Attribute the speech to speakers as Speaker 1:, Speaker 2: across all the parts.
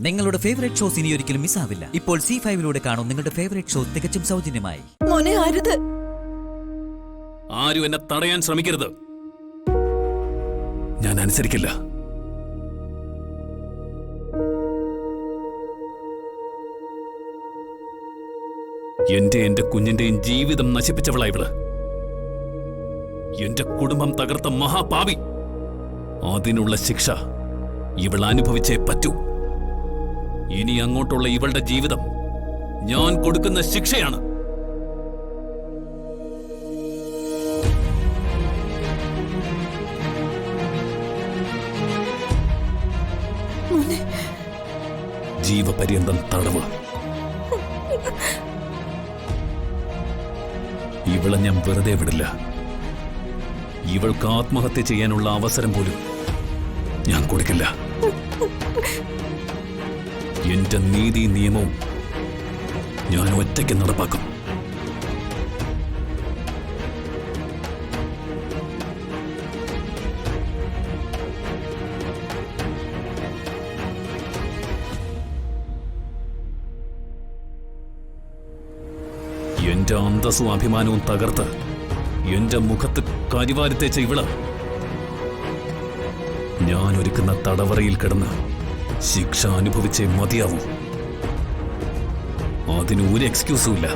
Speaker 1: നിങ്ങളുടെ favourite shows ഇനി ഒരിക്കലും മിസ്സാവില്ല. ഇപ്പോൾ C5 കാണും നിങ്ങളുടെ ഫേവറേറ്റ് ഷോ തികച്ചും സൗജന്യമായി.
Speaker 2: മോനെ അരുത്.
Speaker 3: ആരും എന്നെ തടയാൻ ശ്രമിക്കരുത്. ഞാൻ അനുസരിക്കില്ല. എന്റെ കുഞ്ഞിന്റെയും ജീവിതം നശിപ്പിച്ചവളാ ഇവള്. എന്റെ കുടുംബം തകർത്ത മഹാപാപി. അതിനുള്ള ശിക്ഷ ഇവൾ അനുഭവിച്ചേ പറ്റൂ. ഇനി അങ്ങോട്ടുള്ള ഇവളുടെ ജീവിതം ഞാൻ കൊടുക്കുന്ന ശിക്ഷയാണ്. ജീവപര്യന്തം തടവ്. ഇവളെ ഞാൻ വെറുതെ വിടില്ല. ഇവൾക്ക് ആത്മഹത്യ ചെയ്യാനുള്ള അവസരം പോലും ഞാൻ കൊടുക്കില്ല. എന്റെ നീതി നിയമവും ഞാൻ ഒറ്റയ്ക്ക് നടപ്പാക്കും. എന്റെ അന്തസ്സും അഭിമാനവും തകർത്ത് എന്റെ മുഖത്ത് കരിവാരിത്തേച്ച ഇവള് ഞാൻ ഒരുക്കുന്ന തടവറയിൽ കിടന്ന് ശിക്ഷ അനുഭവിച്ചേ മതിയാവൂ. അതിന് ഒരു എക്സ്ക്യൂസും ഇല്ല.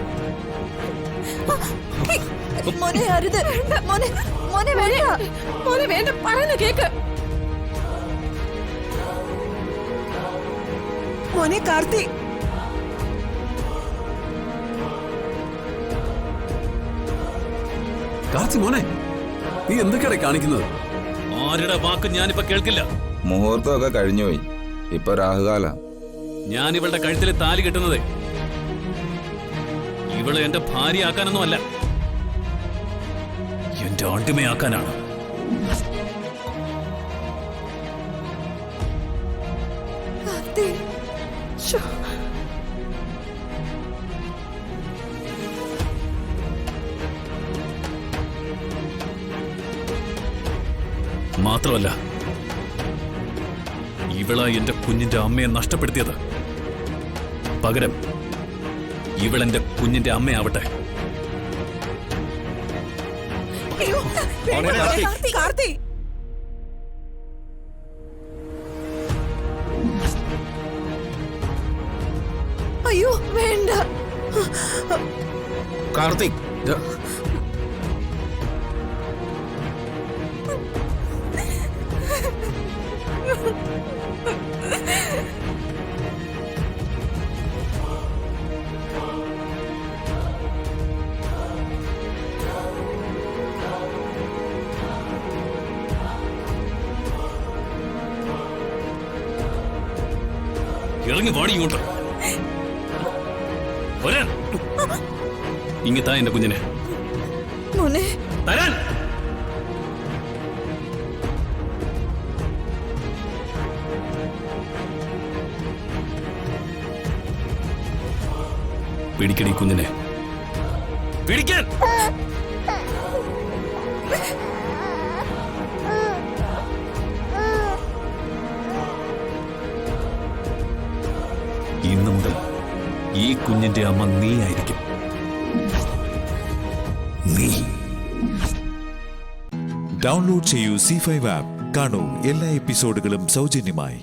Speaker 2: മോനെ അരുത്. മോനെ വേണ്ട. മോനെ വേണ്ട, പറയുന്ന കേക്ക്. മോനെ കാർത്തി.
Speaker 3: കാർത്തി മോനെ, നീ എന്തൊക്കെയാണ് കാണിക്കുന്നത്? ആരുടെ വാക്ക് ഞാനിപ്പോ കേൾക്കില്ല.
Speaker 4: മുഹൂർത്തമൊക്കെ കഴിഞ്ഞുപോയി. ഇപ്പൊ രാഹുകാല.
Speaker 3: ഞാൻ ഇവളുടെ കഴുത്തിൽ താലി കെട്ടുന്നത് ഇവള് എന്റെ ഭാര്യയാക്കാനൊന്നും അല്ല, എന്റെ അടിമയാക്കാനാണ്. മാത്രമല്ല, ഇവളാ എന്റെ കുഞ്ഞിന്റെ അമ്മയെ നഷ്ടപ്പെടുത്തിയത്. പകരം ഇവളെന്റെ കുഞ്ഞിന്റെ അമ്മയാവട്ടെ.
Speaker 2: അയ്യോ വേണ്ട.
Speaker 4: കാർത്തിക്,
Speaker 3: ഇറങ്ങി വാടി ഇങ്ങോട്ട്. വരാൻ. ഇങ്ങത്താ എന്റെ കുഞ്ഞിനെ
Speaker 2: മോനെ
Speaker 3: തരാൻ. പിടിക്കടി കുഞ്ഞിനെ, പിടിക്കാൻ. ഇന്നു മുതൽ ഈ കുഞ്ഞിന്റെ അമ്മ നീ ആയിരിക്കും. നീ.
Speaker 5: ഡൗൺലോഡ് ചെയ്യൂ C5 ആപ്പ്. കാണൂ എല്ലാ എപ്പിസോഡുകളും സൗജന്യമായി.